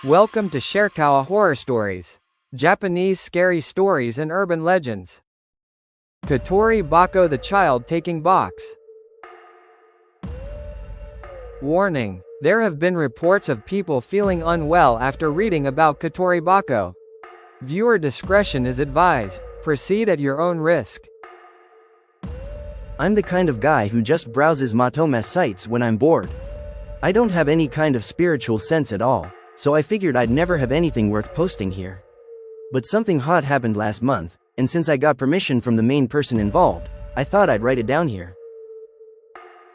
Welcome to Sherkawa Horror Stories. Japanese scary stories and urban legends. Kotori-BAKO, the child taking box. Warning: there have been reports of people feeling unwell after reading about Kotori-BAKO. Viewer discretion is advised. Proceed at your own risk. I'm the kind of guy who just browses Matome sites when I'm bored. I don't have any kind of spiritual sense at all, so I figured I'd never have anything worth posting here. But something hot happened last month, and since I got permission from the main person involved, I thought I'd write it down here.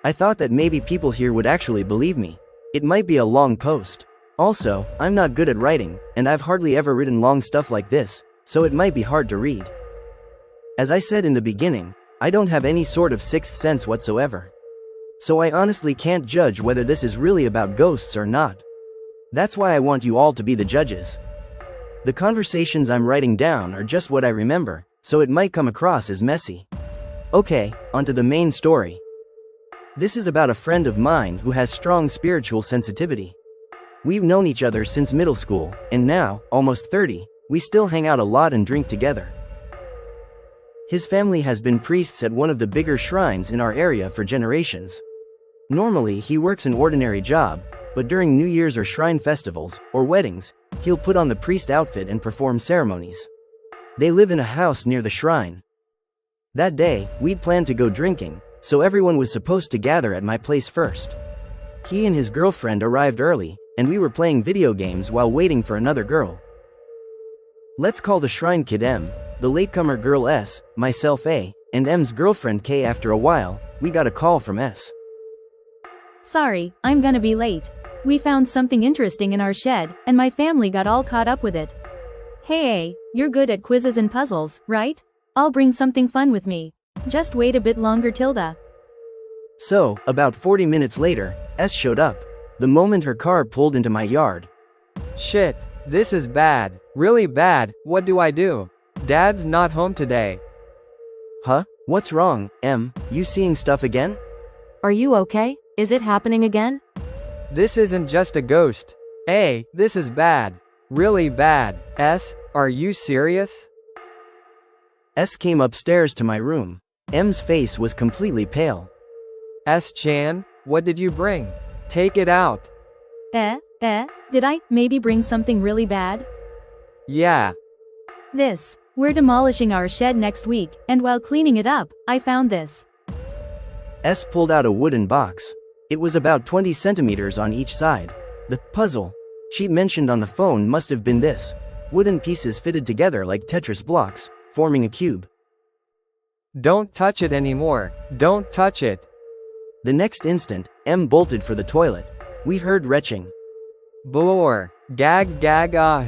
I thought that maybe people here would actually believe me. It might be a long post. Also, I'm not good at writing, and I've hardly ever written long stuff like this, so it might be hard to read. As I said in the beginning, I don't have any sort of sixth sense whatsoever. So I honestly can't judge whether this is really about ghosts or not. That's why I want you all to be the judges. The conversations I'm writing down are just what I remember, so it might come across as messy. Okay, onto the main story. This is about a friend of mine who has strong spiritual sensitivity. We've known each other since middle school, and now, almost 30, we still hang out a lot and drink together. His family has been priests at one of the bigger shrines in our area for generations. Normally he works an ordinary job, but during New Year's or shrine festivals, or weddings, he'll put on the priest outfit and perform ceremonies. They live in a house near the shrine. That day, we'd planned to go drinking, so everyone was supposed to gather at my place first. He and his girlfriend arrived early, and we were playing video games while waiting for another girl. Let's call the shrine kid M, the latecomer girl S, myself A, and M's girlfriend K. After a while, we got a call from S. Sorry, I'm gonna be late. We found something interesting in our shed, and my family got all caught up with it. Hey, you're good at quizzes and puzzles, right? I'll bring something fun with me. Just wait a bit longer, Tilda. So, about 40 minutes later, S showed up. The moment her car pulled into my yard. Shit, this is bad. Really bad. What do I do? Dad's not home today. Huh? What's wrong, M? You seeing stuff again? Are you okay? Is it happening again? This isn't just a ghost. A, this is bad. Really bad. S, are you serious? S came upstairs to my room. M's face was completely pale. S-chan, what did you bring? Take it out. Did I maybe bring something really bad? Yeah. This. We're demolishing our shed next week, and while cleaning it up, I found this. S pulled out a wooden box. It was about 20 centimeters on each side. The puzzle she mentioned on the phone must have been this. Wooden pieces fitted together like Tetris blocks, forming a cube. Don't touch it anymore. Don't touch it. The next instant, M bolted for the toilet. We heard retching. Blor. Gag gag ah.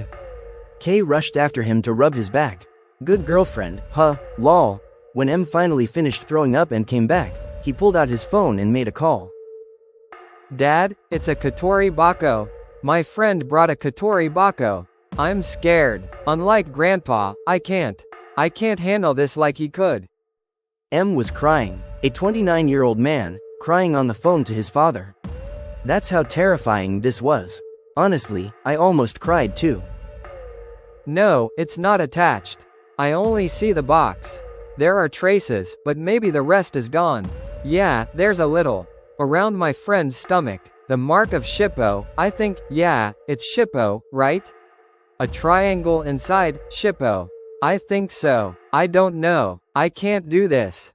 K rushed after him to rub his back. Good girlfriend, huh, lol. When M finally finished throwing up and came back, he pulled out his phone and made a call. Dad, it's a Kotori-BAKO. My friend brought a Kotori-BAKO. I'm scared. Unlike Grandpa, I can't handle this like he could. M was crying. A 29-year-old man, crying on the phone to his father. That's how terrifying this was. Honestly, I almost cried too. No, it's not attached. I only see the box. There are traces, but maybe the rest is gone. Yeah, there's a little. Around my friend's stomach. The mark of Shippo, I think. Yeah, it's Shippo, right? A triangle inside, Shippo. I think so. I don't know. I can't do this.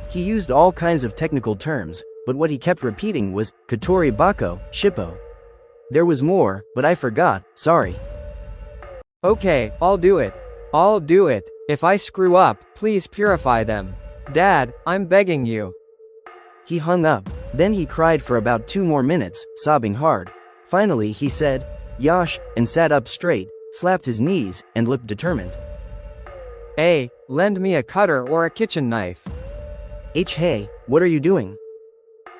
He used all kinds of technical terms, but what he kept repeating was, Kotori-BAKO, Shippo. There was more, but I forgot, sorry. Okay, I'll do it. I'll do it. If I screw up, please purify them. Dad, I'm begging you. He hung up. Then he cried for about 2 more minutes, sobbing hard. Finally he said, Yosh, and sat up straight, slapped his knees, and looked determined. Hey, lend me a cutter or a kitchen knife. Hey, what are you doing?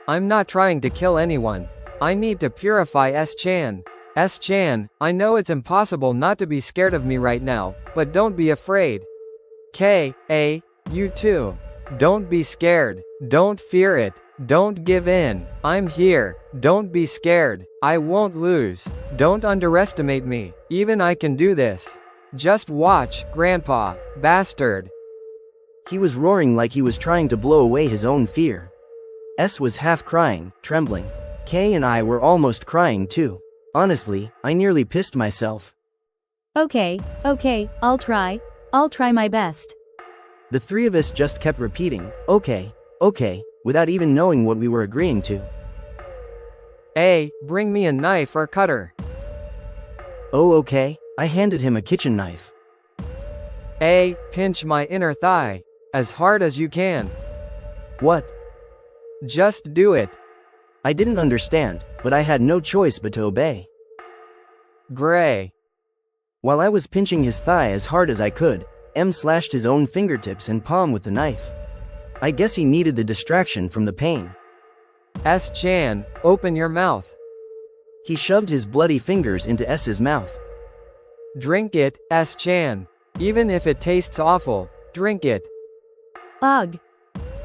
I'm not trying to kill anyone. I need to purify S-chan. S-chan, I know it's impossible not to be scared of me right now, but don't be afraid. K.A., you too. Don't be scared. Don't fear it. Don't give in. I'm here. Don't be scared. I won't lose. Don't underestimate me. Even I can do this. Just watch, Grandpa. Bastard. He was roaring like he was trying to blow away his own fear. S was half crying, trembling. K and I were almost crying too. Honestly, I nearly pissed myself. Okay, I'll try. I'll try my best. The three of us just kept repeating, okay, without even knowing what we were agreeing to. A, bring me a knife or cutter. Oh, okay. I handed him a kitchen knife. A, pinch my inner thigh. As hard as you can. What? Just do it. I didn't understand, but I had no choice but to obey. Gray. While I was pinching his thigh as hard as I could, M slashed his own fingertips and palm with the knife. I guess he needed the distraction from the pain. S-chan, open your mouth. He shoved his bloody fingers into S's mouth. Drink it, S-chan. Even if it tastes awful, drink it. Ugh.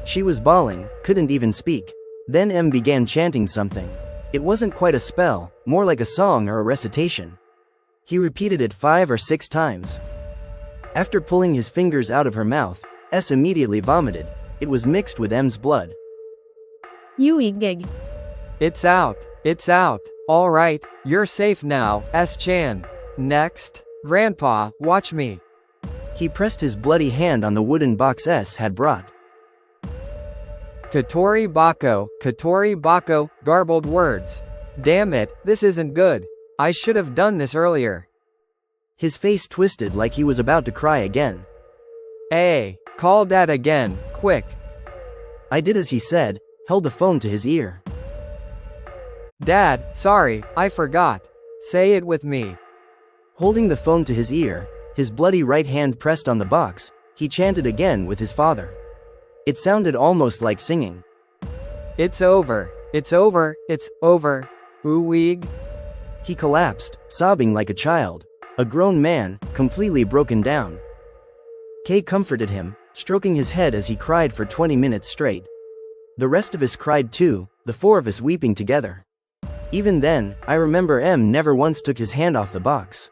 She was bawling, couldn't even speak. Then M began chanting something. It wasn't quite a spell, more like a song or a recitation. He repeated it 5 or 6 times. After pulling his fingers out of her mouth, S immediately vomited. It was mixed with M's blood. You gig. It's out. It's out. All right, you're safe now, S-chan. Next. Grandpa, watch me. He pressed his bloody hand on the wooden box S had brought. KOTORI-BAKO, KOTORI-BAKO, garbled words. Damn it, this isn't good. I should have done this earlier. His face twisted like he was about to cry again. A, call Dad again, quick. I did as he said, held the phone to his ear. Dad, sorry, I forgot. Say it with me. Holding the phone to his ear, his bloody right hand pressed on the box, he chanted again with his father. It sounded almost like singing. It's over. It's over. It's over. Ooh-weeg. He collapsed, sobbing like a child. A grown man, completely broken down. Kay comforted him, stroking his head as he cried for 20 minutes straight. The rest of us cried too, the 4 of us weeping together. Even then, I remember M never once took his hand off the box.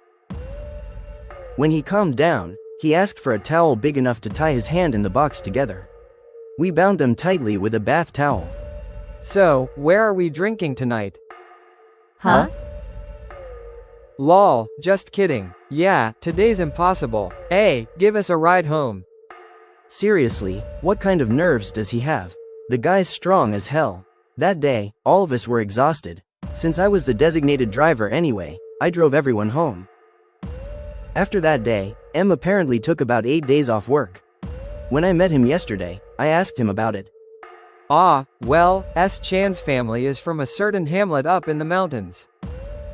When he calmed down, he asked for a towel big enough to tie his hand in the box together. We bound them tightly with a bath towel. So, where are we drinking tonight? Huh? Lol, just kidding. Yeah, today's impossible. Hey, give us a ride home. Seriously, what kind of nerves does he have? The guy's strong as hell. That day, all of us were exhausted. Since I was the designated driver anyway, I drove everyone home. After that day, M apparently took about 8 days off work. When I met him yesterday, I asked him about it. Ah, well, S-chan's family is from a certain hamlet up in the mountains.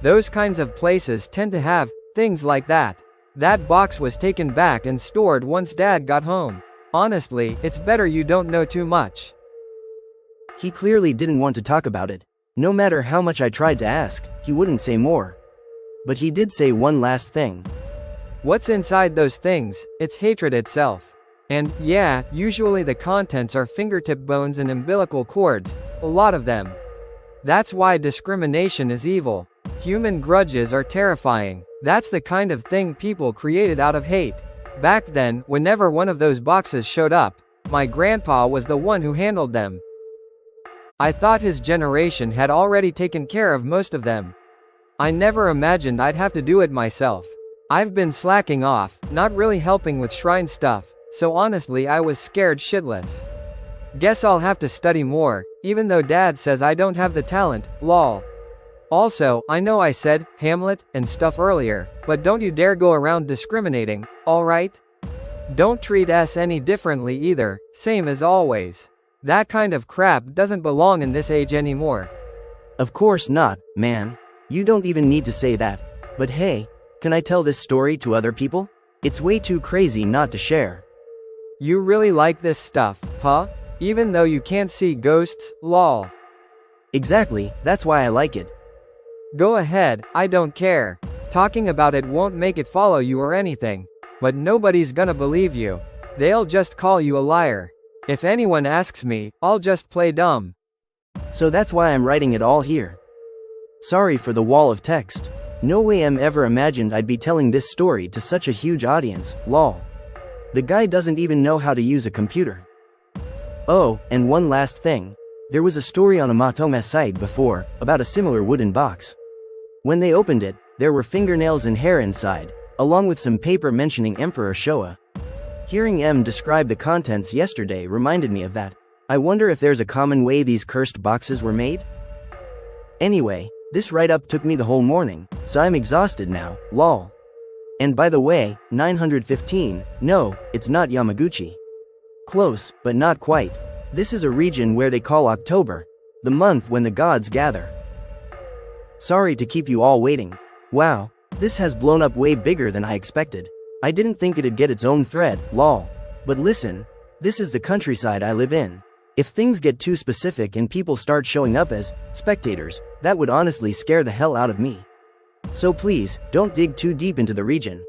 Those kinds of places tend to have things like that. That box was taken back and stored once Dad got home. Honestly, it's better you don't know too much. He clearly didn't want to talk about it. No matter how much I tried to ask, he wouldn't say more. But he did say one last thing. What's inside those things? It's hatred itself. And, yeah, usually the contents are fingertip bones and umbilical cords, a lot of them. That's why discrimination is evil. Human grudges are terrifying. That's the kind of thing people created out of hate. Back then, whenever one of those boxes showed up, my grandpa was the one who handled them. I thought his generation had already taken care of most of them. I never imagined I'd have to do it myself. I've been slacking off, not really helping with shrine stuff, so honestly I was scared shitless. Guess I'll have to study more, even though Dad says I don't have the talent, lol. Also, I know I said Hamlet and stuff earlier, but don't you dare go around discriminating, alright? Don't treat S any differently either, same as always. That kind of crap doesn't belong in this age anymore. Of course not, man. You don't even need to say that. But hey, can I tell this story to other people? It's way too crazy not to share. You really like this stuff, huh? Even though you can't see ghosts, lol. Exactly, that's why I like it. Go ahead, I don't care. Talking about it won't make it follow you or anything. But nobody's gonna believe you. They'll just call you a liar. If anyone asks me, I'll just play dumb. So that's why I'm writing it all here. Sorry for the wall of text. No way I'm ever imagined I'd be telling this story to such a huge audience, lol. The guy doesn't even know how to use a computer. Oh, and one last thing. There was a story on a Matome site before, about a similar wooden box. When they opened it, there were fingernails and hair inside, along with some paper mentioning Emperor Showa. Hearing M describe the contents yesterday reminded me of that. I wonder if there's a common way these cursed boxes were made? Anyway, this write-up took me the whole morning, so I'm exhausted now, lol. And by the way, 915, no, it's not Yamaguchi. Close, but not quite. This is a region where they call October, the month when the gods gather. Sorry to keep you all waiting. Wow, this has blown up way bigger than I expected. I didn't think it'd get its own thread, lol. But listen, this is the countryside I live in. If things get too specific and people start showing up as spectators, that would honestly scare the hell out of me. So please, don't dig too deep into the region.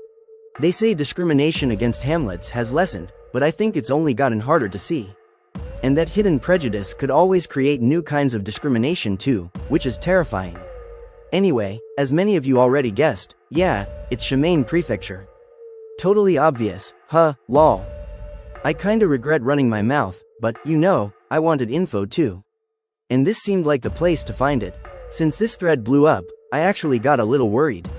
They say discrimination against Hamlets has lessened, but I think it's only gotten harder to see. And that hidden prejudice could always create new kinds of discrimination too, which is terrifying. Anyway, as many of you already guessed, yeah, it's Shimane Prefecture. Totally obvious, huh, lol. I kinda regret running my mouth, but, you know, I wanted info too. And this seemed like the place to find it. Since this thread blew up, I actually got a little worried.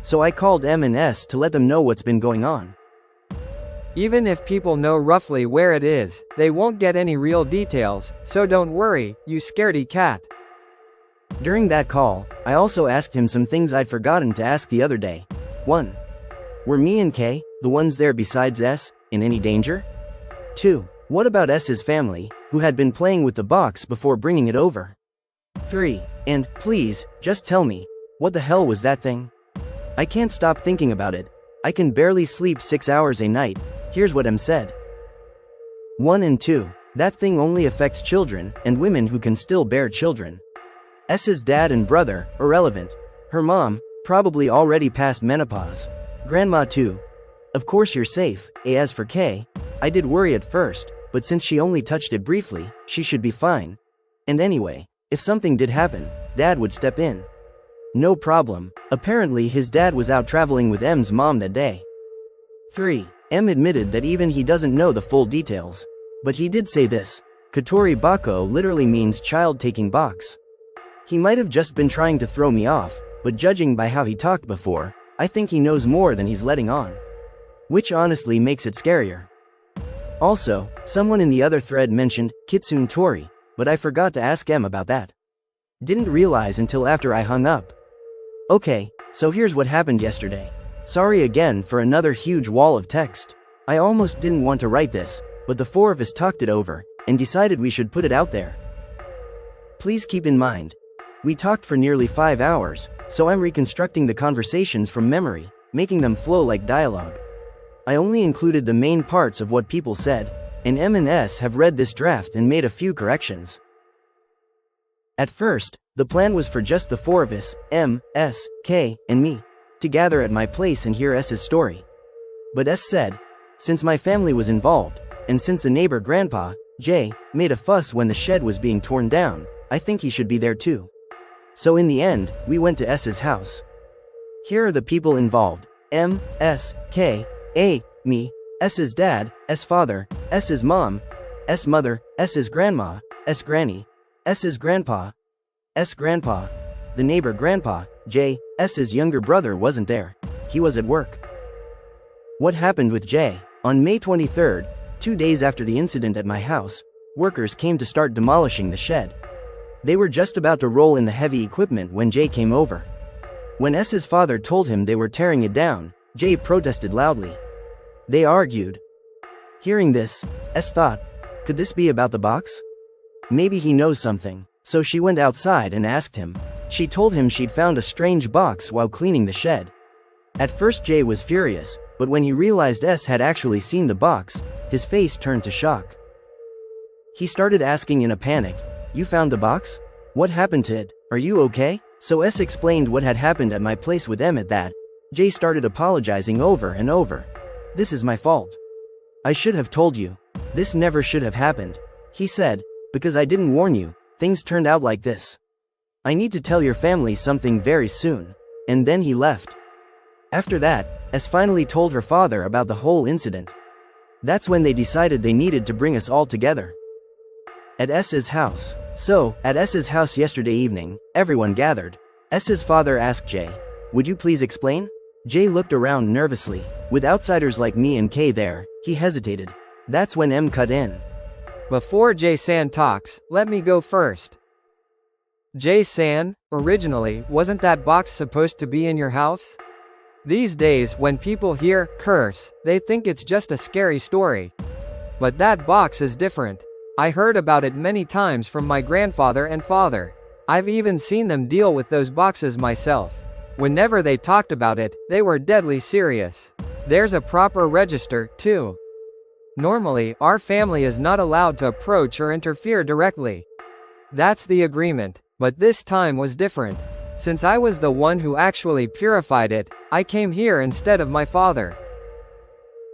So I called M and S to let them know what's been going on. Even if people know roughly where it is, they won't get any real details, so don't worry, you scaredy cat. During that call, I also asked him some things I'd forgotten to ask the other day. 1. Were me and K, the ones there besides S, in any danger? 2. What about S's family, who had been playing with the box before bringing it over? 3. And, please, just tell me, what the hell was that thing? I can't stop thinking about it. I can barely sleep 6 hours a night. Here's what M said. 1 and 2. That thing only affects children, and women who can still bear children. S's dad and brother, irrelevant. Her mom, probably already past menopause. Grandma too. Of course you're safe. As for K, I did worry at first, but since she only touched it briefly, she should be fine. And anyway, if something did happen, Dad would step in. No problem. Apparently his dad was out traveling with M's mom that day. 3. M admitted that even he doesn't know the full details. But he did say this. KOTORI-BAKO literally means child taking box. He might have just been trying to throw me off, but judging by how he talked before, I think he knows more than he's letting on. Which honestly makes it scarier. Also, someone in the other thread mentioned Kitsune Tori, but I forgot to ask M about that. Didn't realize until after I hung up. Okay, so here's what happened yesterday. Sorry again for another huge wall of text. I almost didn't want to write this, but the four of us talked it over, and decided we should put it out there. Please keep in mind, we talked for nearly 5 hours, so I'm reconstructing the conversations from memory, making them flow like dialogue. I only included the main parts of what people said, and M and S have read this draft and made a few corrections. At first, the plan was for just the four of us, M, S, K, and me, to gather at my place and hear S's story. But S said, since my family was involved, and since the neighbor grandpa, J, made a fuss when the shed was being torn down, I think he should be there too. So in the end, we went to S's house. Here are the people involved: M, S, K, A, me, S's dad, S father, S's mom, S mother, S's grandma, S granny, S's grandpa, S grandpa, the neighbor grandpa, J, S's younger brother wasn't there. He was at work. What happened with J? On May 23rd, 2 days after the incident at my house, workers came to start demolishing the shed. They were just about to roll in the heavy equipment when Jay came over. When S's father told him they were tearing it down, Jay protested loudly. They argued. Hearing this, S thought, could this be about the box? Maybe he knows something, so she went outside and asked him. She told him she'd found a strange box while cleaning the shed. At first Jay was furious, but when he realized S had actually seen the box, his face turned to shock. He started asking in a panic, "You found the box? What happened to it? Are you okay?" So S explained what had happened at my place with them. At that, Jay started apologizing over and over. "This is my fault. I should have told you. This never should have happened. He said, because I didn't warn you, things turned out like this. I need to tell your family something very soon. And then he left. After that, S finally told her father about the whole incident. That's when they decided they needed to bring us all together. At S's house. So, at S's house yesterday evening, everyone gathered. S's father asked Jay, "Would you please explain?" Jay looked around nervously. With outsiders like me and Kay there, he hesitated. That's when M cut in. Before Jay-san talks, let me go first. Jay-san, originally, wasn't that box supposed to be in your house? These days, when people hear curse, they think it's just a scary story. But that box is different. I heard about it many times from my grandfather and father. I've even seen them deal with those boxes myself. Whenever they talked about it, they were deadly serious. There's a proper register, too. Normally, our family is not allowed to approach or interfere directly. That's the agreement, but this time was different. Since I was the one who actually purified it, I came here instead of my father.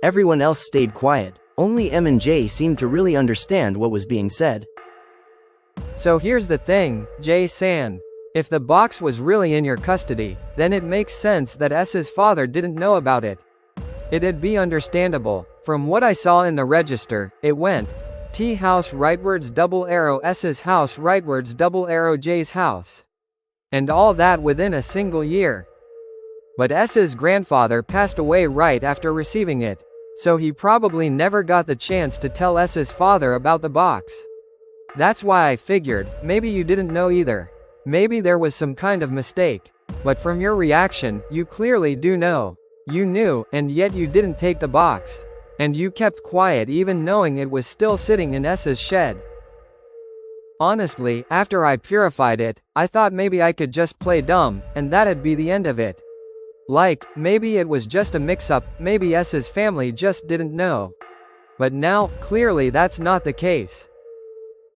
Everyone else stayed quiet. Only M and Jay seemed to really understand what was being said. So here's the thing, Jay-san. If the box was really in your custody, then it makes sense that S's father didn't know about it. It'd be understandable. From what I saw in the register, it went T house rightwards double arrow S's house rightwards double arrow J's house. And all that within a single year. But S's grandfather passed away right after receiving it, so he probably never got the chance to tell S's father about the box. That's why I figured, maybe you didn't know either. Maybe there was some kind of mistake. But from your reaction, you clearly do know. You knew, and yet you didn't take the box. And you kept quiet even knowing it was still sitting in S's shed. Honestly, after I purified it, I thought maybe I could just play dumb, and that'd be the end of it. Like, maybe it was just a mix-up, maybe S's family just didn't know. But now, clearly that's not the case.